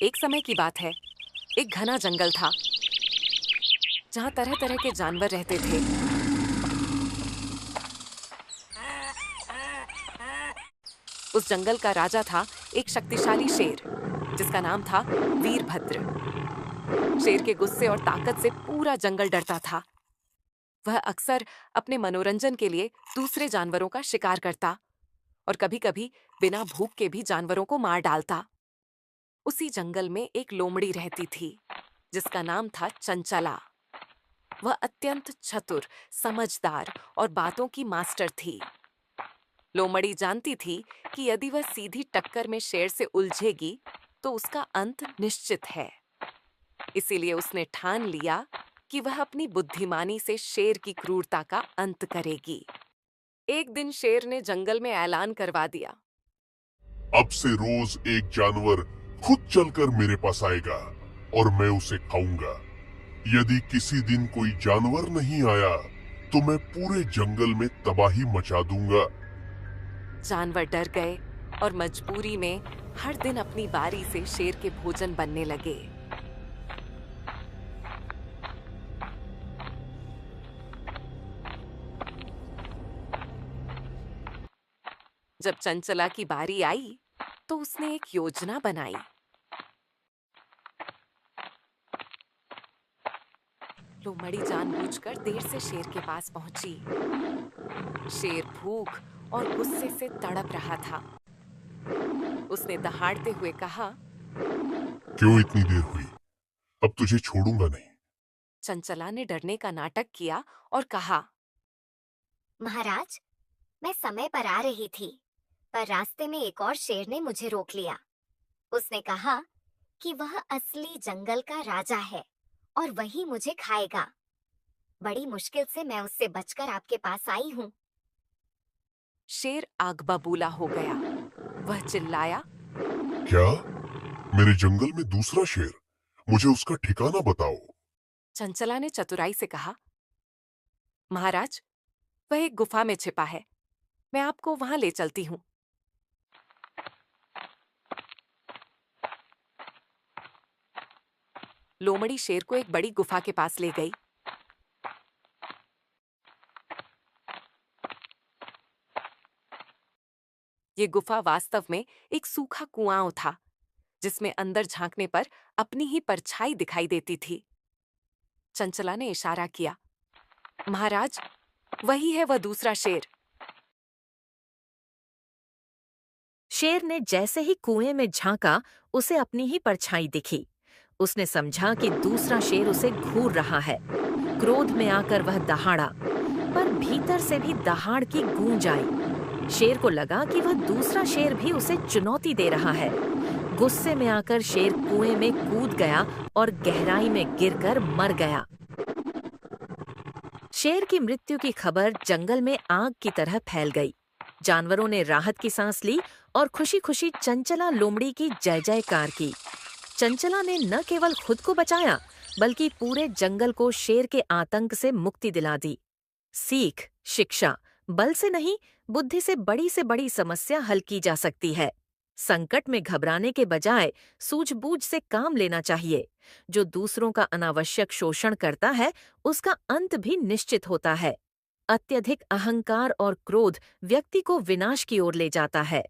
एक समय की बात है। एक घना जंगल था जहाँ तरह तरह के जानवर रहते थे। उस जंगल का राजा था एक शक्तिशाली शेर जिसका नाम था वीरभद्र। शेर के गुस्से और ताकत से पूरा जंगल डरता था। वह अक्सर अपने मनोरंजन के लिए दूसरे जानवरों का शिकार करता और कभी-कभी बिना भूख के भी जानवरों को मार डालता। उसी जंगल में एक लोमड़ी रहती थी जिसका नाम था चंचला। वह अत्यंत चतुर, समझदार और बातों की मास्टर थी। लोमड़ी जानती थी कि यदि वह सीधी टक्कर में शेर से उलझेगी तो उसका अंत निश्चित है। इसीलिए उसने ठान लिया कि वह अपनी बुद्धिमानी से शेर की क्रूरता का अंत करेगी। एक दिन शेर ने जंगल में ऐलान करवा दिया। अब से रोज एक जानवर खुद चलकर मेरे पास आएगा और मैं उसे खाऊंगा। यदि किसी दिन कोई जानवर नहीं आया तो मैं पूरे जंगल में तबाही मचा दूंगा। जानवर डर गए और मजबूरी में हर दिन अपनी बारी से शेर के भोजन बनने लगे। जब चंचला की बारी आई तो उसने एक योजना बनाई। लोमड़ी जानबूझकर देर से शेर के पास पहुंची। शेर भूख और गुस्से से तड़प रहा था। उसने दहाड़ते हुए कहा, क्यों इतनी देर हुई? अब तुझे छोड़ूंगा नहीं। चंचला ने डरने का नाटक किया और कहा, महाराज, मैं समय पर आ रही थी, पर रास्ते में एक और शेर ने मुझे रोक लिया। उसने कहा कि वह असली जंगल का राजा है और वही मुझे खाएगा। बड़ी मुश्किल से मैं उससे बचकर आपके पास आई हूँ। शेर आग बबूला हो गया। वह चिल्लाया, क्या? मेरे जंगल में दूसरा शेर? मुझे उसका ठिकाना बताओ। चंचला ने चतुराई से कहा, महाराज, वह एक गुफा में छिपा है। मैं आपको वहां ले चलती हूँ। लोमड़ी शेर को एक बड़ी गुफा के पास ले गई। ये गुफा वास्तव में एक सूखा कुआं था जिसमें अंदर झांकने पर अपनी ही परछाई दिखाई देती थी। चंचला ने इशारा किया, महाराज, वही है वह दूसरा शेर। शेर ने जैसे ही कुएं में झांका, उसे अपनी ही परछाई दिखी। उसने समझा कि दूसरा शेर उसे घूर रहा है। क्रोध में आकर वह दहाड़ा, पर भीतर से भी दहाड़ की गूंज आई। शेर को लगा कि वह दूसरा शेर भी उसे चुनौती दे रहा है। गुस्से में आकर शेर कुएं में कूद गया और गहराई में गिरकर मर गया। शेर की मृत्यु की खबर जंगल में आग की तरह फैल गई। जानवरों ने राहत की सांस ली और खुशी-खुशी चंचला लोमड़ी की जय जयकार की। चंचला ने न केवल खुद को बचाया, बल्कि पूरे जंगल को शेर के आतंक से मुक्ति दिला दी। सीख, शिक्षा, बल से नहीं, बुद्धि से बड़ी समस्या हल की जा सकती है। संकट में घबराने के बजाय सूझबूझ से काम लेना चाहिए। जो दूसरों का अनावश्यक शोषण करता है, उसका अंत भी निश्चित होता है। अत्यधिक अहंकार और क्रोध व्यक्ति को विनाश की ओर ले जाता है।